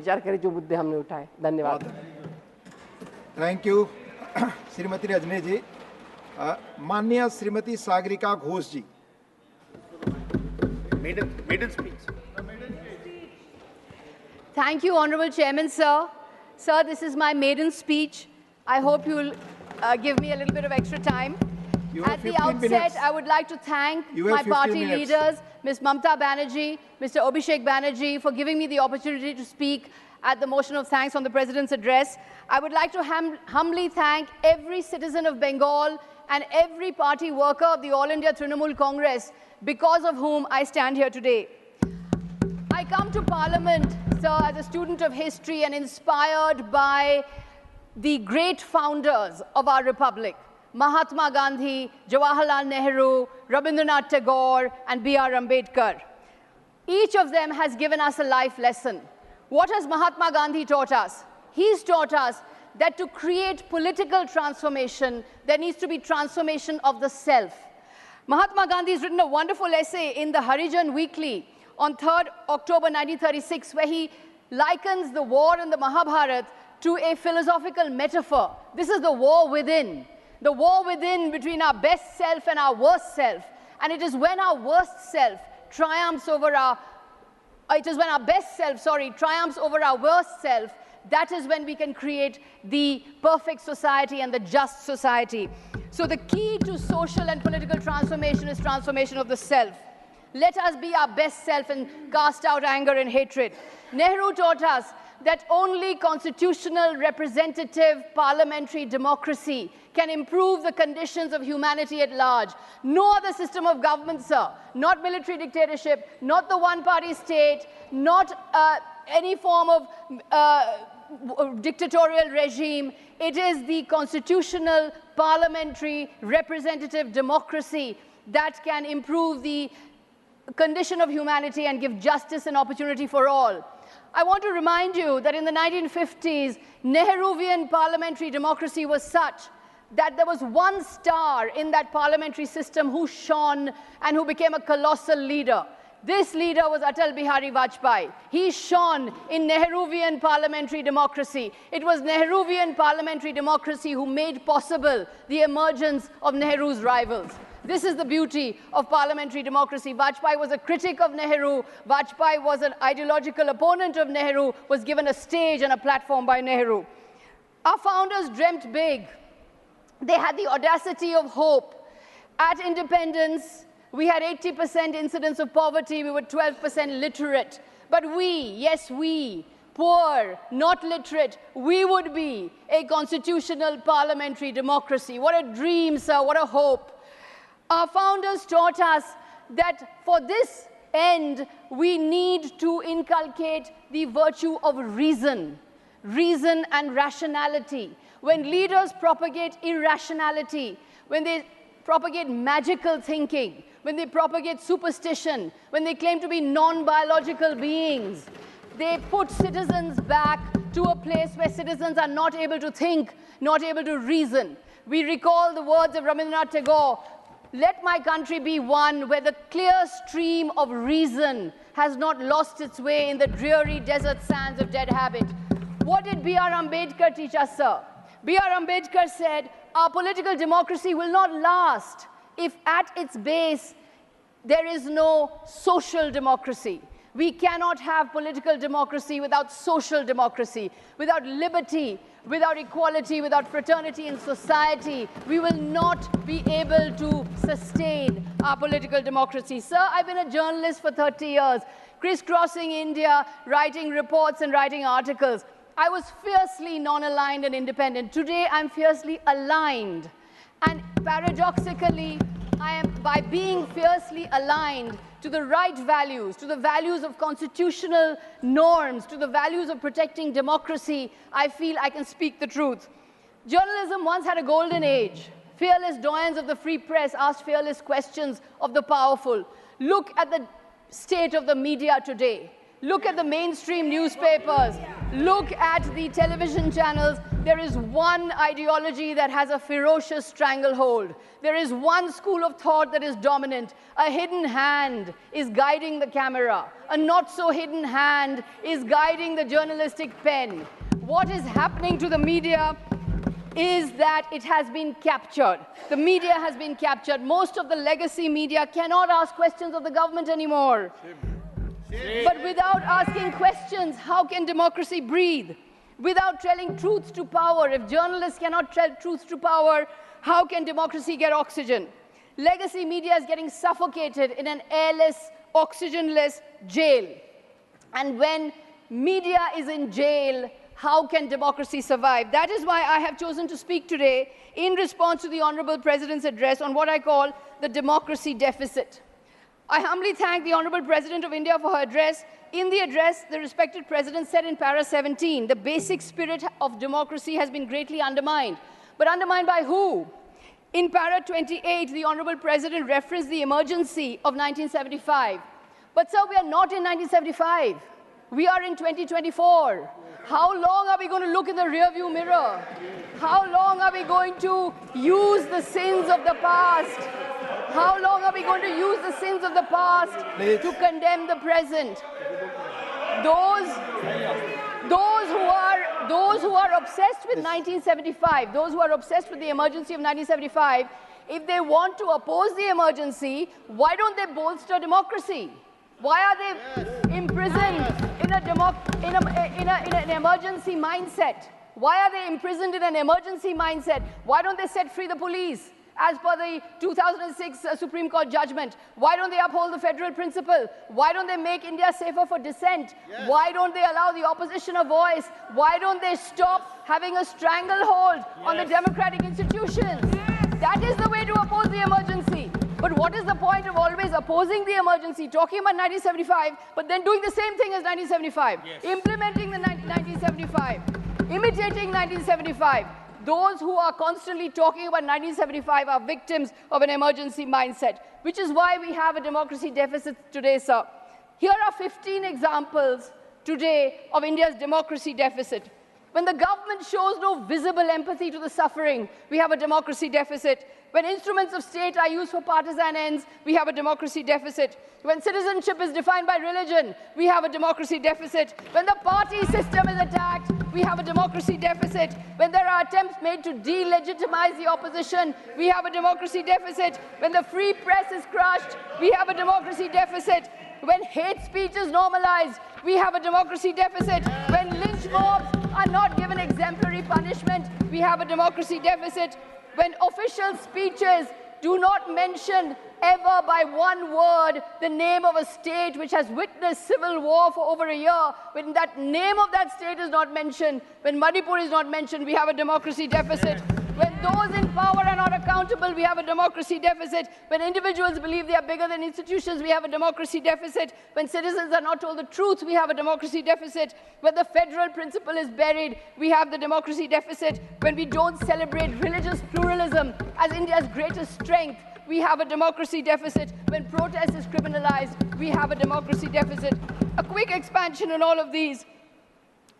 विचार करें जो मुद्दे हमने उठाए। धन्यवाद। थैंक यू श्रीमती रजनी जी। माननीय श्रीमती सागरिका घोष जी। Maiden speech. Thank you, Honorable Chairman, sir. Sir, this is my maiden speech. I hope you'll give me a little bit of extra time. At the outset, I would like to thank my party leaders, Ms. Mamta Banerjee, Mr. Abhishek Banerjee, for giving me the opportunity to speak at the motion of thanks on the President's address. I would like to humbly thank every citizen of Bengal and every party worker of the All India Trinamool Congress, because of whom I stand here today. I come to Parliament, sir, as a student of history and inspired by the great founders of our republic, Mahatma Gandhi, Jawaharlal Nehru, Rabindranath Tagore, and B.R. Ambedkar. Each of them has given us a life lesson. What has Mahatma Gandhi taught us? He's taught us that to create political transformation, there needs to be transformation of the self. Mahatma Gandhi has written a wonderful essay in the Harijan Weekly on 3rd October 1936, where he likens the war in the Mahabharata to a philosophical metaphor. This is the war within between our best self and our worst self. And it is when our worst self triumphs over our, triumphs over our worst self, that is when we can create the perfect society and the just society. So the key to social and political transformation is transformation of the self. Let us be our best self and cast out anger and hatred. Nehru taught us that only constitutional, representative, parliamentary democracy can improve the conditions of humanity at large. No other system of government, sir, not military dictatorship, not the one-party state, not any form of dictatorial regime. It is the constitutional, parliamentary, representative democracy that can improve the condition of humanity and give justice and opportunity for all. I want to remind you that in the 1950s, Nehruvian parliamentary democracy was such that there was one star in that parliamentary system who shone and who became a colossal leader. This leader was Atal Bihari Vajpayee. He shone in Nehruvian parliamentary democracy. It was Nehruvian parliamentary democracy who made possible the emergence of Nehru's rivals. This is the beauty of parliamentary democracy. Vajpayee was a critic of Nehru. Vajpayee was an ideological opponent of Nehru, was given a stage and a platform by Nehru. Our founders dreamt big. They had the audacity of hope. At independence, we had 80% incidence of poverty. We were 12% literate. But we, yes we, poor, not literate, we would be a constitutional parliamentary democracy. What a dream, sir, what a hope. Our founders taught us that for this end, we need to inculcate the virtue of reason and rationality. When leaders propagate irrationality, when they propagate magical thinking, when they propagate superstition, when they claim to be non-biological beings, they put citizens back to a place where citizens are not able to think, not able to reason. We recall the words of Rabindranath Tagore, "Let my country be one where the clear stream of reason has not lost its way in the dreary desert sands of dead habit." What did B.R. Ambedkar teach us, sir? B.R. Ambedkar said, our political democracy will not last if at its base there is no social democracy. We cannot have political democracy without social democracy, without liberty, without equality, without fraternity in society. We will not be able to sustain our political democracy. Sir, I've been a journalist for 30 years, crisscrossing India, writing reports and writing articles. I was fiercely non-aligned and independent. Today, I'm fiercely aligned. And paradoxically, by being fiercely aligned to the right values, to the values of constitutional norms, to the values of protecting democracy, I feel I can speak the truth. Journalism once had a golden age. Fearless doyens of the free press asked fearless questions of the powerful. Look at the state of the media today. Look at the mainstream newspapers. look at the television channels, there is one ideology that has a ferocious stranglehold. There is one school of thought that is dominant. A hidden hand is guiding the camera. A not-so-hidden hand is guiding the journalistic pen. What is happening to the media is that it has been captured. The media has been captured. Most of the legacy media cannot ask questions of the government anymore. But without asking questions, how can democracy breathe? Without telling truths to power, if journalists cannot tell truths to power, how can democracy get oxygen? Legacy media is getting suffocated in an airless, oxygenless jail. And when media is in jail, how can democracy survive? That is why I have chosen to speak today in response to the Honorable President's address on what I call the democracy deficit. I humbly thank the Honorable President of India for her address. In the address, the respected President said in para 17, the basic spirit of democracy has been greatly undermined. But undermined by who? In para 28, the Honorable President referenced the emergency of 1975. But sir, we are not in 1975. We are in 2024. How long are we going to look in the rearview mirror? How long are we going to use the sins of the past? How long are we going to use the sins of the past to condemn the present? Those who are obsessed with 1975, those who are obsessed with the emergency of 1975, if they want to oppose the emergency, why don't they bolster democracy? Why are they imprisoned in an emergency mindset? Why are they imprisoned in an emergency mindset? Why don't they set free the police? As per the 2006 Supreme Court judgment, why don't they uphold the federal principle? Why don't they make India safer for dissent? Yes. Why don't they allow the opposition a voice? Why don't they stop having a stranglehold on the democratic institutions? Yes. That is the way to oppose the emergency. But what is the point of always opposing the emergency, talking about 1975, but then doing the same thing as 1975, yes. Implementing the 1975, imitating 1975? Those who are constantly talking about 1975 are victims of an emergency mindset, which is why we have a democracy deficit today, sir. Here are 15 examples today of India's democracy deficit. When the government shows no visible empathy to the suffering, we have a democracy deficit. When instruments of state are used for partisan ends, we have a democracy deficit. When citizenship is defined by religion, we have a democracy deficit. When the party system is attacked, we have a democracy deficit. When there are attempts made to delegitimize the opposition, we have a democracy deficit. When the free press is crushed, we have a democracy deficit. When hate speech is normalized, we have a democracy deficit. When lynch mobs are not given exemplary punishment, we have a democracy deficit. When official speeches do not mention ever by one word the name of a state which has witnessed civil war for over a year, when that name of that state is not mentioned, when Manipur is not mentioned, we have a democracy deficit. When those in power are not accountable, we have a democracy deficit. When individuals believe they are bigger than institutions, we have a democracy deficit. When citizens are not told the truth, we have a democracy deficit. When the federal principle is buried, we have the democracy deficit. When we don't celebrate religious pluralism as India's greatest strength, we have a democracy deficit. When protest is criminalized, we have a democracy deficit. A quick expansion on all of these.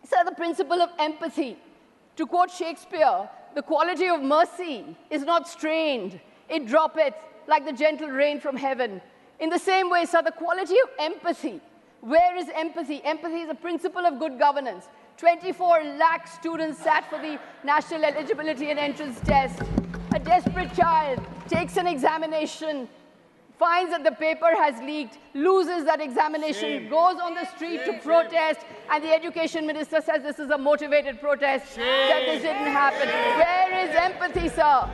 Sir, the principle of empathy. To quote Shakespeare, the quality of mercy is not strained. It droppeth like the gentle rain from heaven. In the same way, sir, the quality of empathy. Where is empathy? Empathy is a principle of good governance. 24 lakh students sat for the National Eligibility and Entrance Test. A desperate child takes an examination, finds that the paper has leaked, loses that examination, goes on the street to protest, and the education minister says this is a motivated protest, that this didn't happen. Where is empathy, sir?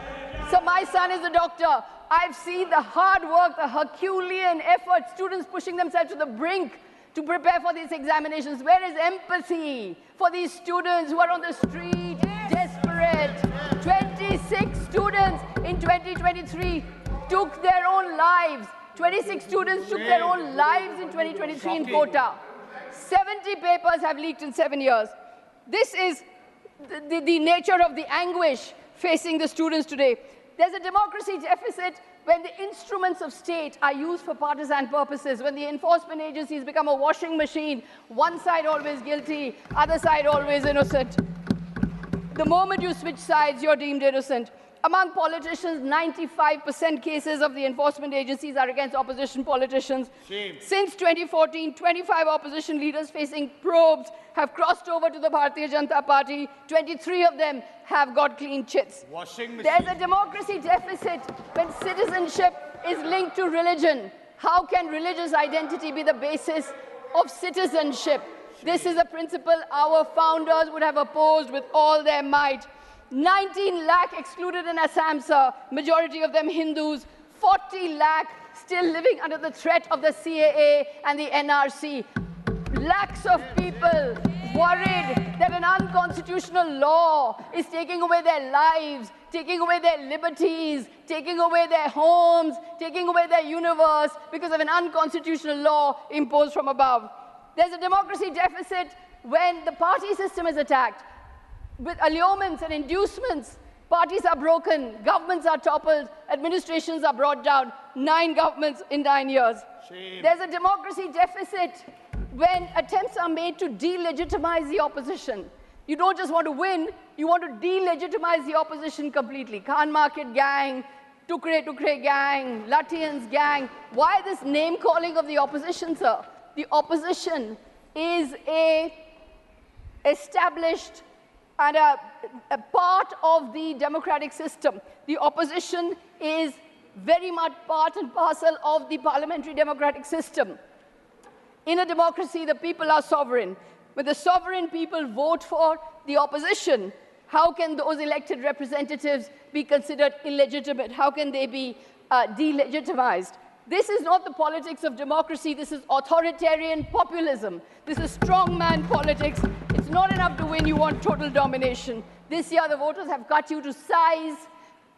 So my son is a doctor. I've seen the hard work, the Herculean effort, students pushing themselves to the brink to prepare for these examinations. Where is empathy for these students who are on the street, desperate? 26 students in 2023 took their own lives. 26 students took their own lives in 2023 in Kota. 70 papers have leaked in 7 years. This is the nature of the anguish facing the students today. There's a democracy deficit when the instruments of state are used for partisan purposes, when the enforcement agencies become a washing machine, one side always guilty, other side always innocent. The moment you switch sides, you're deemed innocent. Among politicians, 95% cases of the enforcement agencies are against opposition politicians. Shame. Since 2014, 25 opposition leaders facing probes have crossed over to the Bharatiya Janata Party. 23 of them have got clean chits. Washing machine. There's a democracy deficit when citizenship is linked to religion. How can religious identity be the basis of citizenship? This is a principle our founders would have opposed with all their might. 19 lakh excluded in Assam, sir, majority of them Hindus, 40 lakh still living under the threat of the CAA and the NRC. Lakhs of people worried that an unconstitutional law is taking away their lives, taking away their liberties, taking away their homes, taking away their universe because of an unconstitutional law imposed from above. There's a democracy deficit when the party system is attacked. With allurements and inducements, parties are broken, governments are toppled, administrations are brought down. 9 governments in 9 years. Shame. There's a democracy deficit when attempts are made to delegitimize the opposition. You don't just want to win, you want to delegitimize the opposition completely. Khan Market gang, Tukre Tukre gang, Latians gang. Why this name calling of the opposition, sir? The opposition is a established and a part of the democratic system. The opposition is very much part and parcel of the parliamentary democratic system. In a democracy, the people are sovereign. When the sovereign people vote for the opposition, how can those elected representatives be considered illegitimate? How can they be delegitimized? This is not the politics of democracy. This is authoritarian populism. This is strongman politics. It's not enough to win. You want total domination. This year, the voters have cut you to size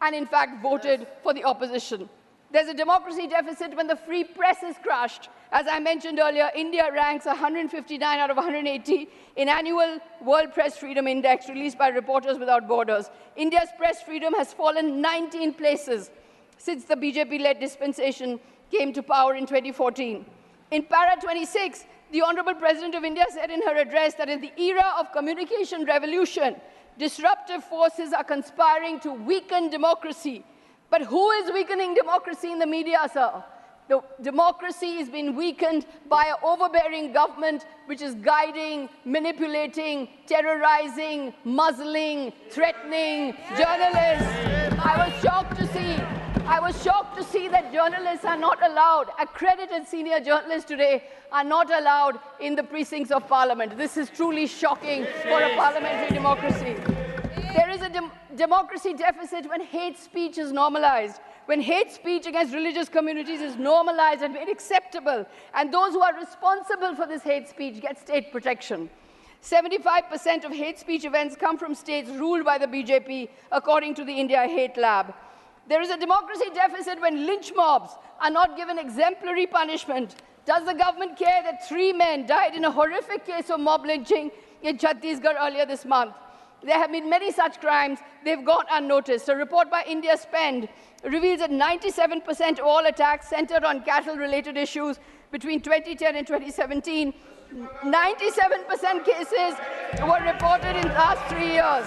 and, in fact, voted for the opposition. There's a democracy deficit when the free press is crushed. As I mentioned earlier, India ranks 159 out of 180 in annual World Press Freedom Index released by Reporters Without Borders. India's press freedom has fallen 19 places since the BJP-led dispensation came to power in 2014. In para 26, the Honorable President of India said in her address that in the era of communication revolution, disruptive forces are conspiring to weaken democracy. But who is weakening democracy in the media, sir? The democracy is being weakened by an overbearing government which is guiding, manipulating, terrorizing, muzzling, threatening journalists. I was shocked to see that journalists are not allowed, accredited senior journalists today are not allowed in the precincts of parliament. This is truly shocking for a parliamentary democracy. There is a democracy deficit when hate speech is normalized, when hate speech against religious communities is normalized and made acceptable, and those who are responsible for this hate speech get state protection. 75% of hate speech events come from states ruled by the BJP, according to the India Hate Lab. There is a democracy deficit when lynch mobs are not given exemplary punishment. Does the government care that 3 men died in a horrific case of mob lynching in Chhattisgarh earlier this month? There have been many such crimes. They've gone unnoticed. A report by India Spend reveals that 97% of all attacks centered on cattle-related issues between 2010 and 2017. 97% cases were reported in the last 3 years.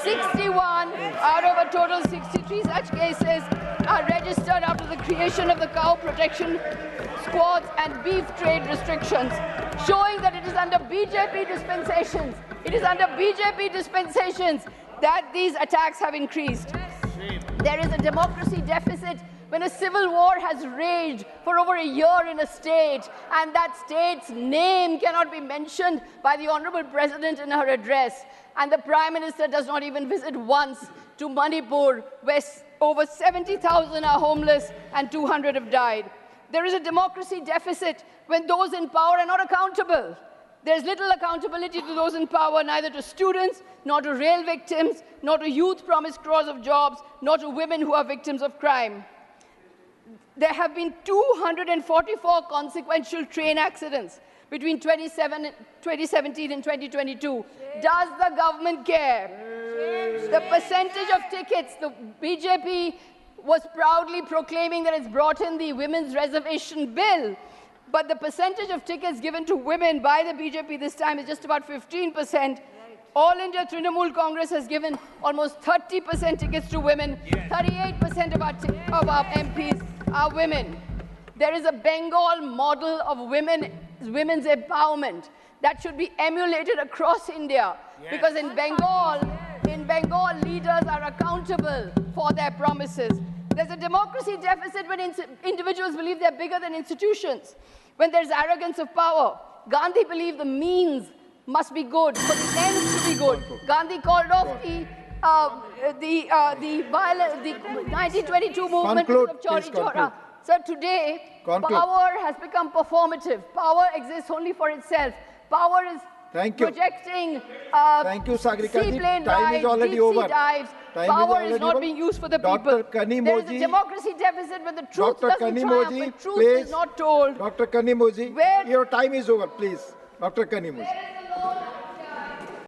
61 out of a total 63 such cases are registered after the creation of the cow protection squads and beef trade restrictions, showing that it is under BJP dispensations. It is under BJP dispensations that these attacks have increased. There is a democracy deficit when a civil war has raged for over a year in a state, and that state's name cannot be mentioned by the Honorable President in her address, and the Prime Minister does not even visit once to Manipur, where over 70,000 are homeless and 200 have died. There is a democracy deficit when those in power are not accountable. There's little accountability to those in power, neither to students, nor to rail victims, nor to youth promised crores of jobs, nor to women who are victims of crime. There have been 244 consequential train accidents between 2017 and 2022. Does the government care? The percentage of tickets, the BJP was proudly proclaiming that it's brought in the women's reservation bill. But the percentage of tickets given to women by the BJP this time is just about 15%. All India Trinamool Congress has given almost 30% tickets to women. 38% of our MPs are women. There is a Bengal model of women's empowerment that should be emulated across India. Because in Bengal, leaders are accountable for their promises. There's a democracy deficit when individuals believe they're bigger than institutions. When there's arrogance of power. Gandhi believed the means must be good for the ends to be good. Gandhi called off the 1922 movement of Chauri Chaura. So today, power has become performative. Power exists only for itself. Power is projecting Thank you, Sagarika ji. seaplane Time is rides, already deep-sea over. dives. Time Power is is not over. being used for the Dr. people. Kanimoji. There is a democracy deficit when the truth Dr. doesn't triumph, Kanimoji, when truth please. is not told. Dr. Kanimoji, Where- your time is over, please. Dr. Kanimoji.